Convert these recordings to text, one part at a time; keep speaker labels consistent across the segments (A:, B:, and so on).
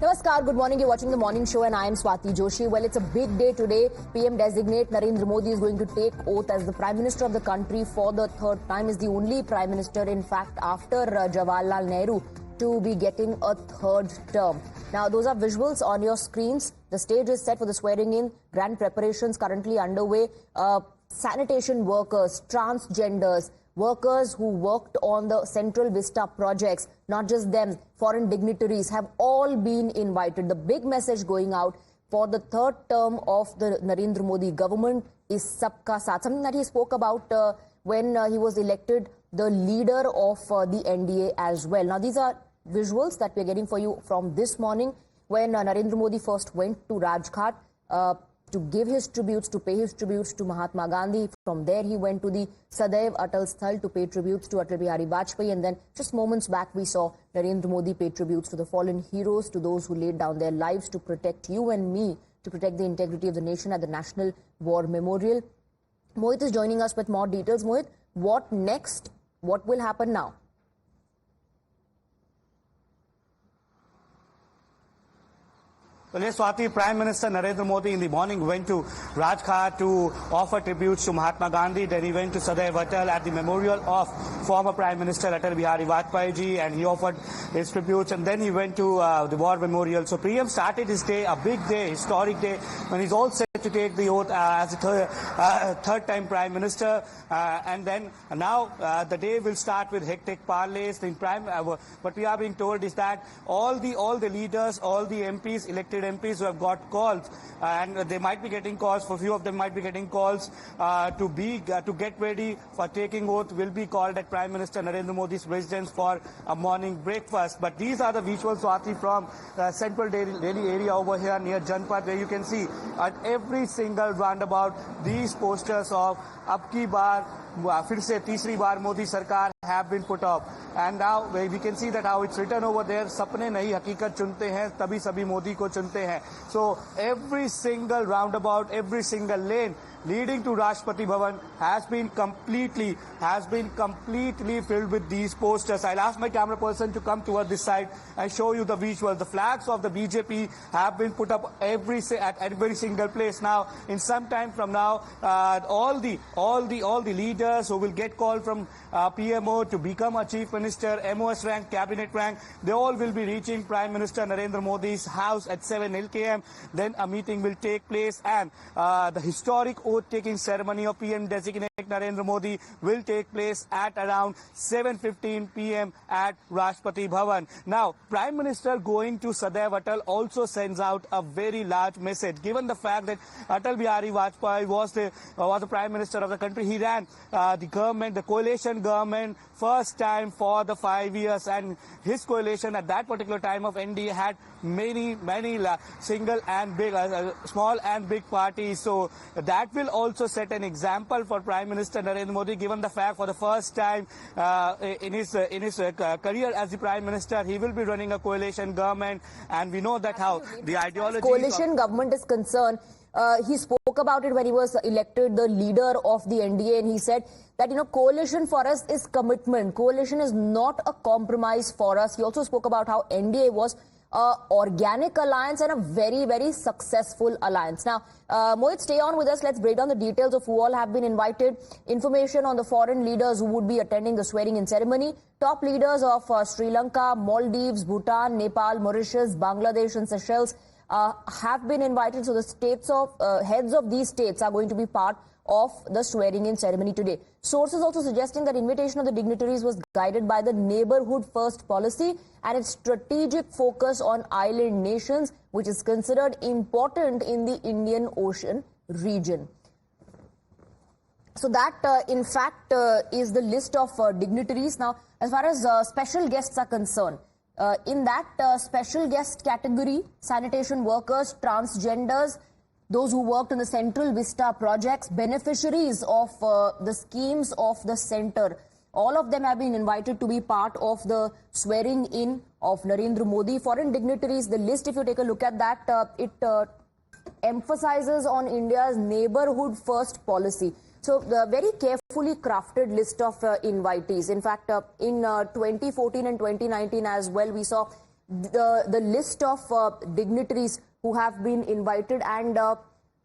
A: Namaskar, good morning. You're watching the morning show and I am Swati Joshi. Well, it's a big day today. PM designate Narendra Modi is going to take oath as the Prime Minister of the country for the third time. Is the only Prime Minister, in fact, after Jawaharlal Nehru to be getting a third term. Now, those are visuals on your screens. The stage is set for the swearing in. Grand preparations currently underway. Sanitation workers, transgenders, workers who worked on the Central Vista projects, not just them, foreign dignitaries have all been invited. The big message going out for the third term of the Narendra Modi government is Sabka Saath, something that he spoke about when he was elected the leader of the NDA as well. Now, these are visuals that we're getting for you from this morning when Narendra Modi first went to Rajghat to give his tributes, to pay his tributes to Mahatma Gandhi. From there, he went to the Sadaiv Atal Sthal to pay tributes to Atal Bihari Vajpayee. And then just moments back, we saw Narendra Modi pay tributes to the fallen heroes, to those who laid down their lives to protect you and me, to protect the integrity of the nation at the National War Memorial. Mohit is joining us with more details. Mohit, what next? What will happen now?
B: Well, yes, Swati, Prime Minister Narendra Modi in the morning went to Rajghat to offer tributes to Mahatma Gandhi. Then he went to Sadaiv Atal at the memorial of former Prime Minister Atal Bihari Vajpayee ji, and he offered his tributes. And then he went to the War Memorial. So PM started his day, a big day, historic day, when he's all set to take the oath as the third-time Prime Minister. And then now the day will start with hectic parleys. What we are being told is that all the leaders, all the MPs, elected MPs who have got calls, and they might be getting calls, for few of them might be getting calls to get ready for taking oath, will be called at Prime Minister Narendra Modi's residence for a morning breakfast. But these are the visuals, Swati, from central Delhi area over here near Janpath, where you can see at every single roundabout these posters of Ab Ki Baar, फिर से तीसरी बार मोदी सरकार have been put up. And now we can see that how it's written over there, सपने नहीं हकीकत चुनते हैं, तभी सभी मोदी को चुनते हैं. So every single roundabout, every single lane leading to Rashtrapati Bhavan has been completely filled with these posters. I'll ask my camera person to come toward this side and show you the visuals. The flags of the BJP have been put up at every single place. Now, in some time from now, all the leaders who will get called from PMO to become a chief minister, MOS rank, cabinet rank, they all will be reaching Prime Minister Narendra Modi's house at 7 km. Then a meeting will take place, and the historic oath-taking ceremony of PM designate Narendra Modi will take place at around 7:15 p.m. at Rashtrapati Bhavan. Now, Prime Minister going to Sadaiv Atal also sends out a very large message. Given the fact that Atal Bihari Vajpayee was the Prime Minister of the country, he ran the government, the coalition government, first time for the 5 years, and his coalition at that particular time of NDA had many single and big, small and big parties. So that will also set an example for Prime Minister Narendra Modi, given the fact for the first time in his career as the Prime Minister, he will be running a coalition government, and we know that how the ideology...
A: Coalition government is concerned. He spoke about it when he was elected the leader of the NDA, and he said that, coalition for us is commitment. Coalition is not a compromise for us. He also spoke about how NDA was an organic alliance and a very successful alliance. Now, Mohit, stay on with us. Let's break down the details of who all have been invited. Information on the foreign leaders who would be attending the swearing-in ceremony. Top leaders of Sri Lanka, Maldives, Bhutan, Nepal, Mauritius, Bangladesh and Seychelles have been invited. So the heads of these states are going to be part of the swearing-in ceremony today. Sources also suggesting that invitation of the dignitaries was guided by the neighborhood first policy and its strategic focus on island nations, which is considered important in the Indian Ocean region. So that, in fact, is the list of dignitaries. Now, as far as special guests are concerned, in that special guest category, sanitation workers, transgenders, those who worked in the Central Vista projects, beneficiaries of the schemes of the center, all of them have been invited to be part of the swearing-in of Narendra Modi. Foreign dignitaries, the list, if you take a look at that, it emphasizes on India's neighborhood first policy. So the very carefully crafted list of invitees. In fact, in 2014 and 2019 as well, we saw the list of dignitaries who have been invited, and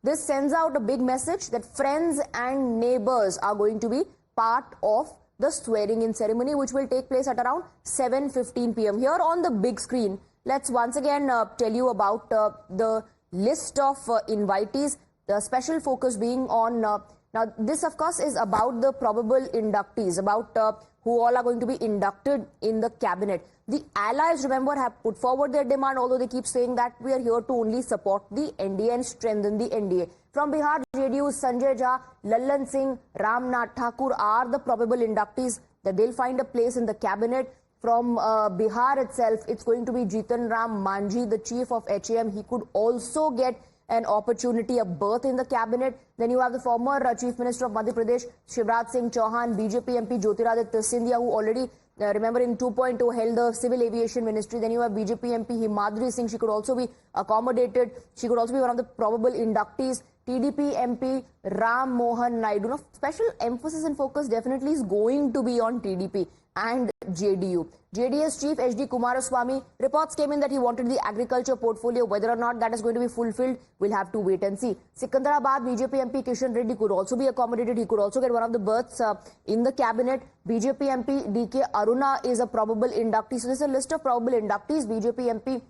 A: this sends out a big message that friends and neighbors are going to be part of the swearing-in ceremony, which will take place at around 7:15 p.m. Here on the big screen, let's once again tell you about the list of invitees, the special focus being on, now this of course is about the probable inductees, about who all are going to be inducted in the cabinet. The allies, remember, have put forward their demand, although they keep saying that we are here to only support the NDA and strengthen the NDA. From Bihar, JDU, Sanjay Jha, Lallan Singh, Ramnath Thakur are the probable inductees that they'll find a place in the cabinet. From Bihar itself, it's going to be Jitan Ram Manjhi, the chief of HAM. He could also get an opportunity, a berth in the cabinet. Then you have the former Chief Minister of Madhya Pradesh, Shivraj Singh Chauhan, BJP MP Jyotiraditya Scindia, who already, remember, in 2.0 held the Civil Aviation Ministry. Then you have BJP MP Himadri Singh. She could also be accommodated. She could also be one of the probable inductees. TDP MP Ram Mohan Naidu. Now, special emphasis and focus definitely is going to be on TDP and JDU. JDS Chief HD Kumaraswamy, reports came in that he wanted the agriculture portfolio. Whether or not that is going to be fulfilled, we'll have to wait and see. Sikandrabad BJP MP Kishan Reddy could also be accommodated. He could also get one of the berths in the cabinet. BJP MP DK Aruna is a probable inductee. So this is a list of probable inductees. BJP MP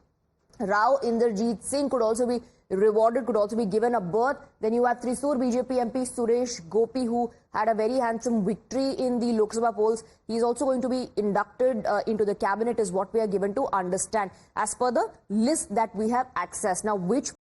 A: Rao Inderjeet Singh could also be rewarded, could also be given a berth. Then you have Thrissur BJP MP Suresh Gopi, who had a very handsome victory in the Lok Sabha polls. He is also going to be inducted into the cabinet, is what we are given to understand as per the list that we have access. Now, which